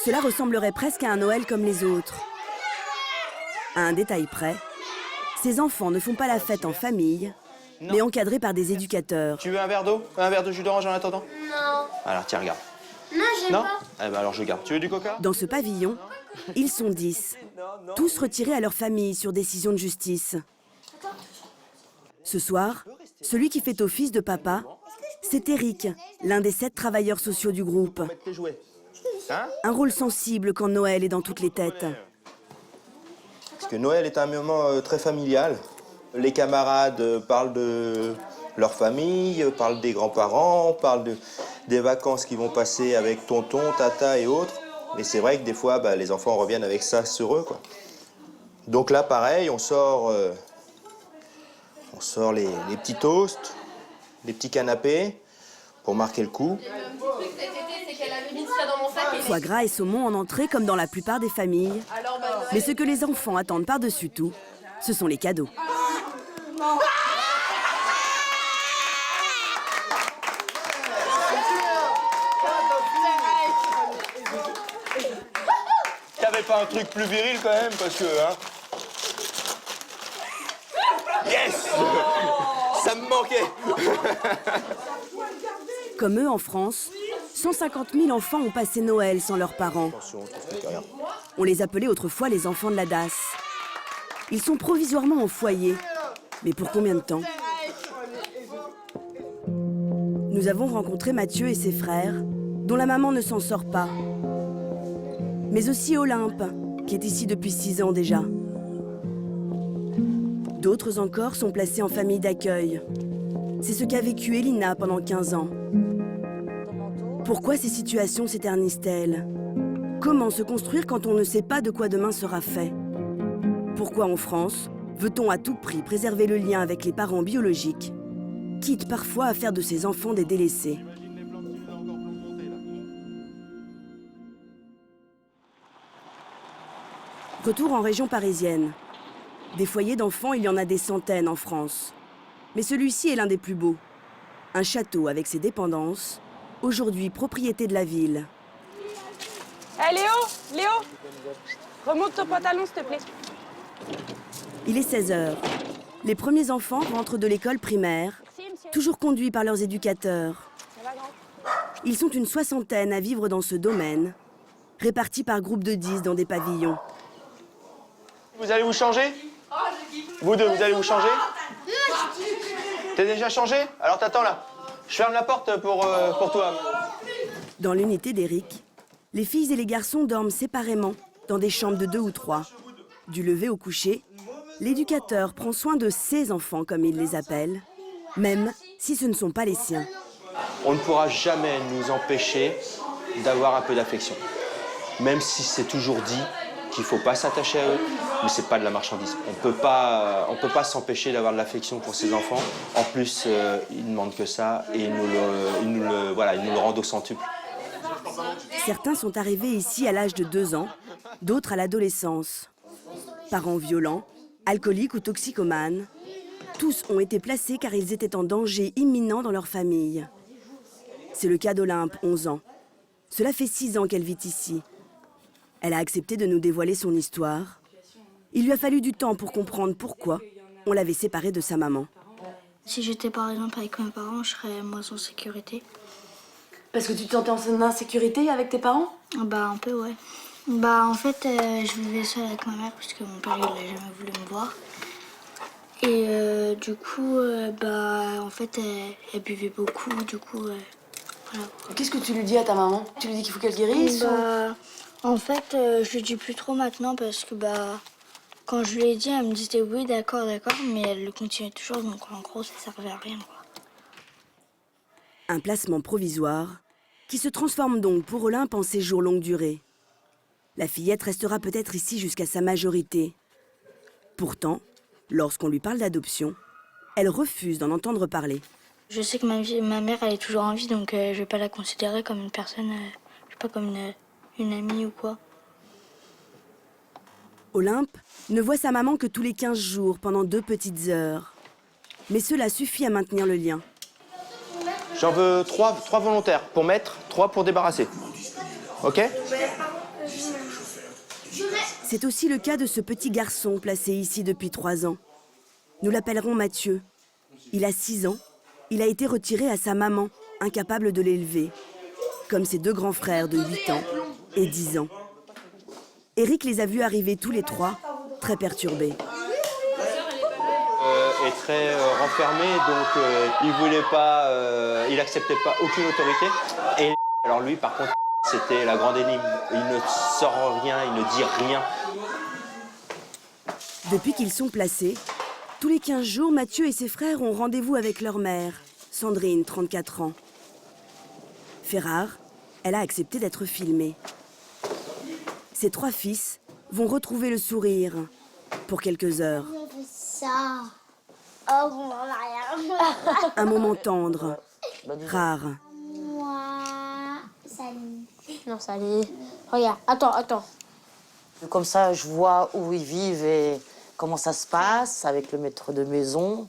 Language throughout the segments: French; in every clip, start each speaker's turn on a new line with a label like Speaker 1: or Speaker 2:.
Speaker 1: Cela ressemblerait presque à un Noël comme les autres. À un détail près, ces enfants ne font pas la fête en famille, mais encadrés par des éducateurs.
Speaker 2: Tu veux un verre d'eau? Un verre de jus d'orange en attendant?
Speaker 3: Non.
Speaker 2: Alors tiens, regarde.
Speaker 3: Non, j'aime
Speaker 2: Non?
Speaker 3: pas.
Speaker 2: Eh ben alors je garde. Tu veux du coca?
Speaker 1: Dans ce pavillon, ils sont 10, tous retirés à leur famille sur décision de justice. Ce soir, celui qui fait office de papa, c'est Eric, l'un des 7 travailleurs sociaux du groupe.
Speaker 2: Mettre tes jouets. Hein?
Speaker 1: Un rôle sensible quand Noël est dans toutes les têtes.
Speaker 2: Parce que Noël est un moment très familial. Les camarades parlent de leur famille, parlent des grands-parents, parlent des vacances qu'ils vont passer avec tonton, tata et autres. Mais c'est vrai que des fois, les enfants reviennent avec ça sur eux, quoi. Donc là, pareil, on sort les petits toasts, les petits canapés pour marquer le coup.
Speaker 1: Foie gras et saumon en entrée comme dans la plupart des familles. Mais ce que les enfants attendent par-dessus tout, ce sont les cadeaux.
Speaker 2: T'avais pas un truc plus viril quand même, parce que, hein. Yes! Ça me manquait!
Speaker 1: Comme eux en France, 150 000 enfants ont passé Noël sans leurs parents. On les appelait autrefois les enfants de la DAS. Ils sont provisoirement au foyer. Mais pour combien de temps? Nous avons rencontré Mathieu et ses frères, dont la maman ne s'en sort pas. Mais aussi Olympe, qui est ici depuis 6 ans déjà. D'autres encore sont placés en famille d'accueil. C'est ce qu'a vécu Elina pendant 15 ans. Pourquoi ces situations s'éternisent-elles? Comment se construire quand on ne sait pas de quoi demain sera fait? Pourquoi en France, veut-on à tout prix préserver le lien avec les parents biologiques, quitte parfois à faire de ses enfants des délaissés? Retour en région parisienne. Des foyers d'enfants, il y en a des centaines en France. Mais celui-ci est l'un des plus beaux. Un château avec ses dépendances, aujourd'hui propriété de la ville.
Speaker 4: Hé Léo, remonte ton pantalon s'il te plaît.
Speaker 1: Il est 16 h. Les premiers enfants rentrent de l'école primaire, toujours conduits par leurs éducateurs. Ils sont une soixantaine à vivre dans ce domaine, répartis par groupes de 10 dans des pavillons.
Speaker 2: Vous allez vous changer? Vous deux, vous allez vous changer? T'es déjà changé? Alors t'attends là. Je ferme la porte pour toi.
Speaker 1: Dans l'unité d'Eric, les filles et les garçons dorment séparément dans des chambres de 2 ou 3. Du lever au coucher, l'éducateur prend soin de ses enfants, comme il les appelle, même si ce ne sont pas les siens.
Speaker 2: On ne pourra jamais nous empêcher d'avoir un peu d'affection. Même si c'est toujours dit qu'il ne faut pas s'attacher à eux, mais c'est pas de la marchandise. On peut pas s'empêcher d'avoir de l'affection pour ses enfants. En plus, ils ne demandent que ça et ils nous le rendent au centuple.
Speaker 1: Certains sont arrivés ici à l'âge de 2 ans, d'autres à l'adolescence. Parents violents, alcooliques ou toxicomanes, tous ont été placés car ils étaient en danger imminent dans leur famille. C'est le cas d'Olympe, 11 ans. Cela fait 6 ans qu'elle vit ici. Elle a accepté de nous dévoiler son histoire. Il lui a fallu du temps pour comprendre pourquoi on l'avait séparée de sa maman.
Speaker 3: Si j'étais par exemple avec mes parents, je serais moins en sécurité.
Speaker 5: Parce que tu te sentais en insécurité avec tes parents?
Speaker 3: Bah un peu ouais. Bah en fait je vivais seule avec ma mère parce que mon père il a jamais voulu me voir. Et du coup en fait elle buvait beaucoup, du coup voilà.
Speaker 5: Qu'est-ce que tu lui dis à ta maman? Tu lui dis qu'il faut qu'elle guérisse
Speaker 3: En fait je lui dis plus trop maintenant parce que quand je lui ai dit elle me disait oui d'accord, mais elle le continuait toujours donc en gros ça servait à rien quoi.
Speaker 1: Un placement provisoire qui se transforme donc pour Olympe en séjour longue durée. La fillette restera peut-être ici jusqu'à sa majorité. Pourtant, lorsqu'on lui parle d'adoption, elle refuse d'en entendre parler.
Speaker 3: Je sais que ma mère elle est toujours en vie donc je vais pas la considérer comme une personne, je sais pas comme une amie ou quoi.
Speaker 1: Olympe ne voit sa maman que tous les 15 jours pendant 2 petites heures. Mais cela suffit à maintenir le lien.
Speaker 2: J'en veux 3 volontaires pour mettre, 3 pour débarrasser. Ok?
Speaker 1: C'est aussi le cas de ce petit garçon placé ici depuis 3 ans. Nous l'appellerons Mathieu. Il a 6 ans. Il a été retiré à sa maman, incapable de l'élever, comme ses 2 grands frères de 8 ans et 10 ans. Eric les a vus arriver tous les 3, très perturbés.
Speaker 2: Est très renfermé, donc il voulait pas, il acceptait pas aucune autorité. Et alors lui, par contre, c'était la grande énigme. Il ne sort rien, il ne dit rien.
Speaker 1: Depuis qu'ils sont placés, tous les 15 jours, Mathieu et ses frères ont rendez-vous avec leur mère, Sandrine, 34 ans. Fait rare, elle a accepté d'être filmée. Ses 3 fils vont retrouver le sourire pour quelques heures.
Speaker 3: Ça. Oh, mon rien.
Speaker 1: Un moment tendre, rare.
Speaker 3: Moi, salut. Non, salut. Regarde, attends.
Speaker 6: Comme ça, je vois où ils vivent et comment ça se passe avec le maître de maison,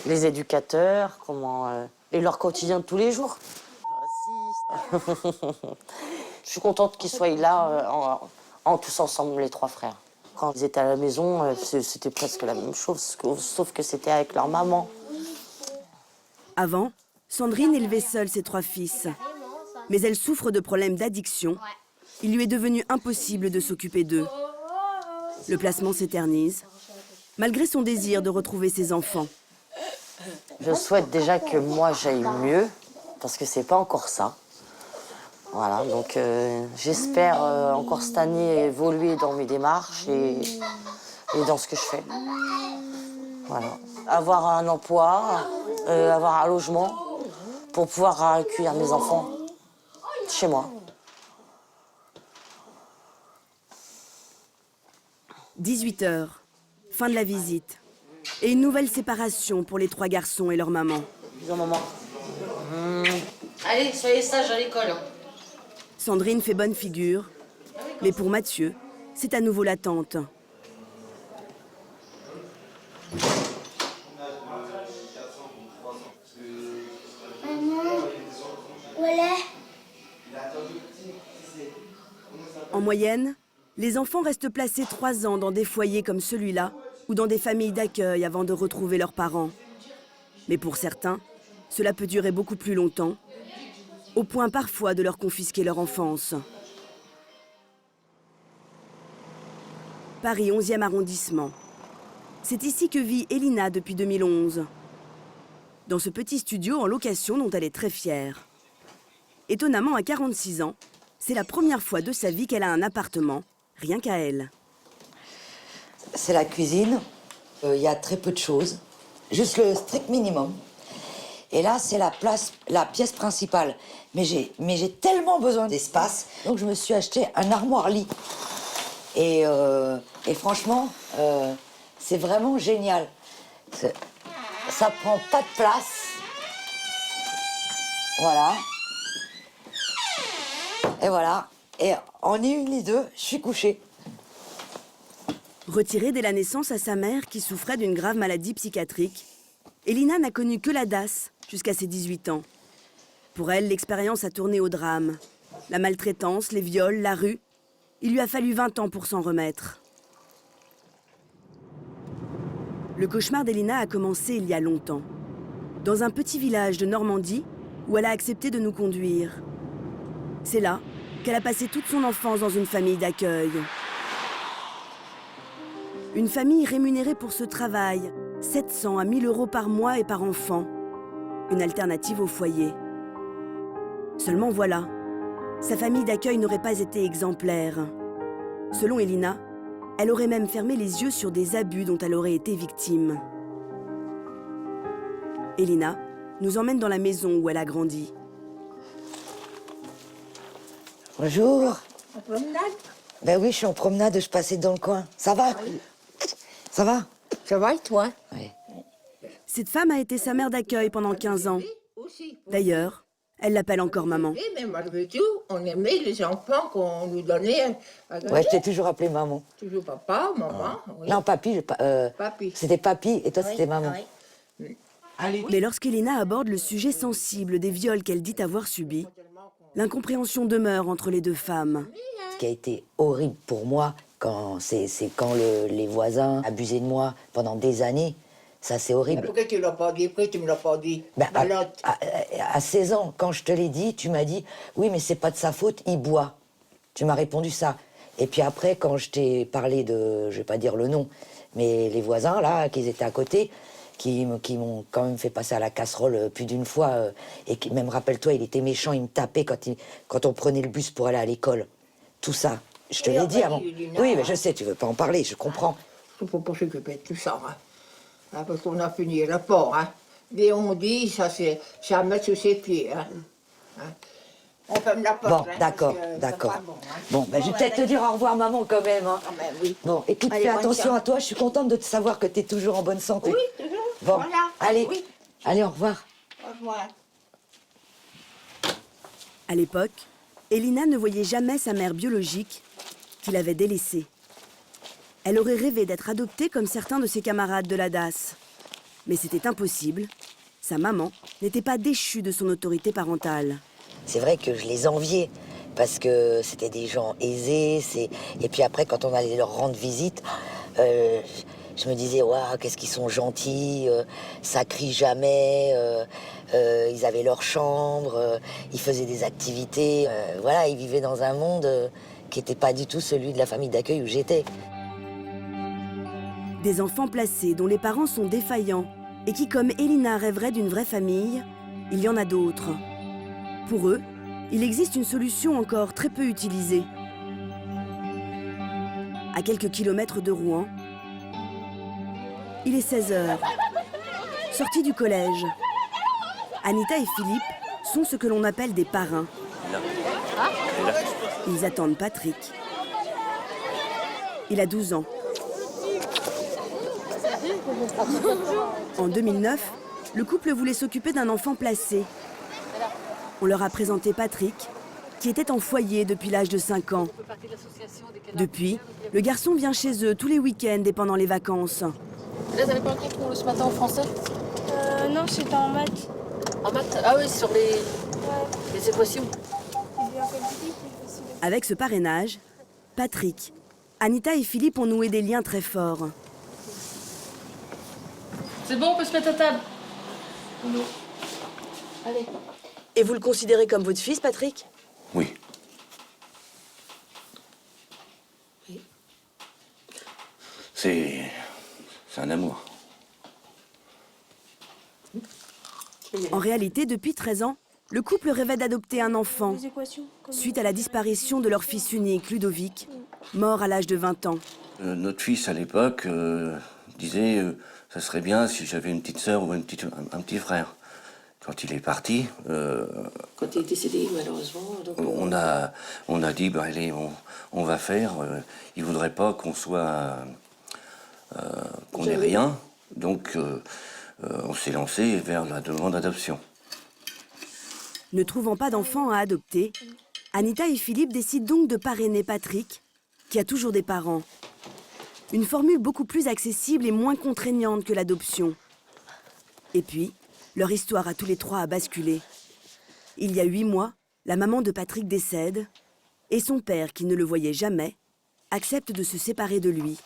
Speaker 6: les éducateurs, et leur quotidien de tous les jours. Je suis contente qu'ils soient là, tous ensemble, les 3 frères. Quand ils étaient à la maison, c'était presque la même chose, sauf que c'était avec leur maman.
Speaker 1: Avant, Sandrine élevait seule ses 3 fils. Mais elle souffre de problèmes d'addiction. Il lui est devenu impossible de s'occuper d'eux. Le placement s'éternise, malgré son désir de retrouver ses enfants.
Speaker 6: Je souhaite déjà que moi j'aille mieux, parce que c'est pas encore ça. Voilà, donc j'espère encore cette année évoluer dans mes démarches et dans ce que je fais. Voilà. Avoir un emploi, avoir un logement pour pouvoir accueillir mes enfants chez moi.
Speaker 1: 18h, fin de la visite. Et une nouvelle séparation pour les 3 garçons et leur maman.
Speaker 6: Bisous, maman. Allez, soyez sages à l'école.
Speaker 1: Sandrine fait bonne figure, mais pour Mathieu, c'est à nouveau l'attente. En moyenne, les enfants restent placés 3 ans dans des foyers comme celui-là ou dans des familles d'accueil avant de retrouver leurs parents. Mais pour certains, cela peut durer beaucoup plus longtemps, au point parfois de leur confisquer leur enfance. Paris 11e arrondissement. C'est ici que vit Elina depuis 2011. Dans ce petit studio en location dont elle est très fière. Étonnamment, à 46 ans, c'est la première fois de sa vie qu'elle a un appartement, rien qu'à elle.
Speaker 7: C'est la cuisine. Il y a très peu de choses, juste le strict minimum. Et là, c'est la pièce principale. Mais j'ai tellement besoin d'espace, donc je me suis acheté un armoire-lit. Et franchement, c'est vraiment génial. Ça prend pas de place. Voilà. Et voilà. Et en une et deux, je suis couchée.
Speaker 1: Retirée dès la naissance à sa mère qui souffrait d'une grave maladie psychiatrique, Elina n'a connu que la DAS jusqu'à ses 18 ans. Pour elle, l'expérience a tourné au drame. La maltraitance, les viols, la rue. Il lui a fallu 20 ans pour s'en remettre. Le cauchemar d'Elina a commencé il y a longtemps. Dans un petit village de Normandie où elle a accepté de nous conduire. C'est là qu'elle a passé toute son enfance dans une famille d'accueil. Une famille rémunérée pour ce travail, 700 à 1000 euros par mois et par enfant. Une alternative au foyer. Seulement voilà, sa famille d'accueil n'aurait pas été exemplaire. Selon Elina, elle aurait même fermé les yeux sur des abus dont elle aurait été victime. Elina nous emmène dans la maison où elle a grandi.
Speaker 7: Bonjour.
Speaker 8: En promenade?
Speaker 7: Ben oui, je suis en promenade, je passais dans le coin. Ça va?
Speaker 8: Oui.
Speaker 7: Ça va?
Speaker 8: Ça va et toi?
Speaker 7: Oui.
Speaker 1: Cette femme a été sa mère d'accueil pendant 15 ans. D'ailleurs, elle l'appelle encore maman.
Speaker 8: Mais malgré tout, on aimait les enfants qu'on nous donnait.
Speaker 7: Ouais, je t'ai toujours appelé maman.
Speaker 8: Toujours papa, maman. Oui.
Speaker 7: Non, papy.
Speaker 8: Papy.
Speaker 7: C'était papy et toi, c'était maman.
Speaker 1: Mais lorsqu'Elina aborde le sujet sensible des viols qu'elle dit avoir subis, L'incompréhension demeure entre les deux femmes.
Speaker 7: Ce qui a été horrible pour moi, c'est quand les voisins abusaient de moi pendant des années. Ça, c'est horrible.
Speaker 8: Pourquoi tu l'as pas dit? Pourquoi tu me l'as pas dit?
Speaker 7: Ben,
Speaker 8: Malotte.
Speaker 7: à 16 ans, quand je te l'ai dit, tu m'as dit « Oui, mais c'est pas de sa faute, il boit ». Tu m'as répondu ça. Et puis après, quand je t'ai parlé de, je vais pas dire le nom, mais les voisins, là, qui étaient à côté, qui m'ont quand même fait passer à la casserole plus d'une fois, et qui, même, rappelle-toi, il était méchant, il me tapait quand on prenait le bus pour aller à l'école. Tout ça, je te l'ai dit avant. Oui, mais je sais, tu veux pas en parler, je comprends.
Speaker 8: Il faut pas s'occuper de tout ça, hein. Hein, parce qu'on a fini le port, hein. Dès on dit, ça c'est à mettre sous ses pieds, hein. Hein. On ferme la porte.
Speaker 7: Bon,
Speaker 8: hein,
Speaker 7: d'accord,
Speaker 8: parce que
Speaker 7: d'accord.
Speaker 8: c'est pas bon, hein.
Speaker 7: Bon, ben, je vais peut-être te dire au revoir, maman, quand même. Hein.
Speaker 8: Ah, ben oui.
Speaker 7: Bon, écoute,
Speaker 8: Allez,
Speaker 7: fais
Speaker 8: bonne
Speaker 7: attention
Speaker 8: chance.
Speaker 7: à toi, je suis contente de te savoir que tu es toujours en bonne santé.
Speaker 8: Oui, toujours.
Speaker 7: Bon,
Speaker 8: Voilà.
Speaker 7: allez,
Speaker 8: Oui.
Speaker 7: allez, au revoir.
Speaker 8: Au revoir.
Speaker 1: À l'époque, Elina ne voyait jamais sa mère biologique, qui l'avait délaissée. Elle aurait rêvé d'être adoptée comme certains de ses camarades de la DAS. Mais c'était impossible. Sa maman n'était pas déchue de son autorité parentale.
Speaker 7: C'est vrai que je les enviais, parce que c'était des gens aisés. Et puis après, quand on allait leur rendre visite, je me disais, waouh, qu'est-ce qu'ils sont gentils, ça crie jamais, ils avaient leur chambre, ils faisaient des activités. Voilà, ils vivaient dans un monde qui n'était pas du tout celui de la famille d'accueil où j'étais.
Speaker 1: Des enfants placés dont les parents sont défaillants et qui, comme Elina, rêveraient d'une vraie famille, il y en a d'autres. Pour eux, il existe une solution encore très peu utilisée. À quelques kilomètres de Rouen, il est 16 h. Sortis du collège, Anita et Philippe sont ce que l'on appelle des parrains. Ils attendent Patrick. Il a 12 ans. En 2009, le couple voulait s'occuper d'un enfant placé. On leur a présenté Patrick, qui était en foyer depuis l'âge de 5 ans. Depuis, le garçon vient chez eux tous les week-ends et pendant les vacances.
Speaker 5: Là, vous n'avez pas un cours pour ce matin en français?
Speaker 3: Non, c'était en maths.
Speaker 5: En maths? Ah oui, sur les équations.
Speaker 1: Avec ce parrainage, Patrick, Anita et Philippe ont noué des liens très forts.
Speaker 5: C'est bon, on peut se mettre à table. Non. Allez.
Speaker 1: Et vous le considérez comme votre fils, Patrick?
Speaker 9: Oui. C'est un amour.
Speaker 1: En réalité, depuis 13 ans, le couple rêvait d'adopter un enfant, suite à la disparition de leur fils unique, Ludovic, mort à l'âge de 20 ans.
Speaker 9: Notre fils, à l'époque, disait ça serait bien si j'avais une petite sœur ou un petit frère. Quand il est parti...
Speaker 5: Quand il est décédé, malheureusement... Donc,
Speaker 9: on a dit, bah, allez, on va faire. Il voudrait pas qu'on soit... qu'on ait rien. Donc, on s'est lancé vers la demande d'adoption.
Speaker 1: Ne trouvant pas d'enfant à adopter, Anita et Philippe décident donc de parrainer Patrick, qui a toujours des parents. Une formule beaucoup plus accessible et moins contraignante que l'adoption. Et puis, leur histoire à tous les trois a basculé. Il y a 8 mois, la maman de Patrick décède et son père, qui ne le voyait jamais, accepte de se séparer de lui.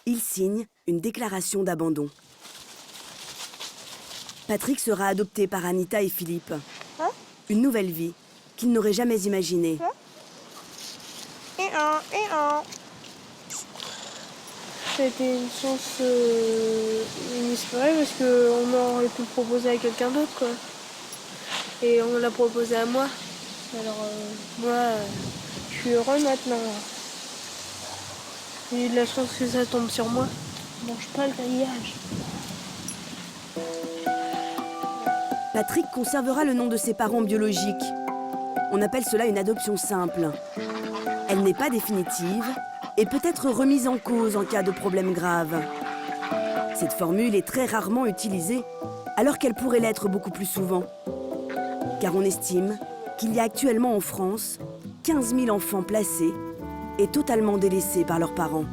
Speaker 1: Il signe une déclaration d'abandon. Patrick sera adopté par Anita et Philippe. Une nouvelle vie qu'ils n'auraient jamais imaginée.
Speaker 10: C'était une chance inespérée parce qu'on aurait pu le proposer à quelqu'un d'autre, quoi. Et on l'a proposé à moi. Alors moi, je suis heureux maintenant. J'ai eu de la chance que ça tombe sur moi. Je mange pas le grillage.
Speaker 1: Patrick conservera le nom de ses parents biologiques. On appelle cela une adoption simple. Elle n'est pas définitive et peut être remise en cause en cas de problème grave. Cette formule est très rarement utilisée, alors qu'elle pourrait l'être beaucoup plus souvent. Car on estime qu'il y a actuellement en France 15 000 enfants placés et totalement délaissés par leurs parents.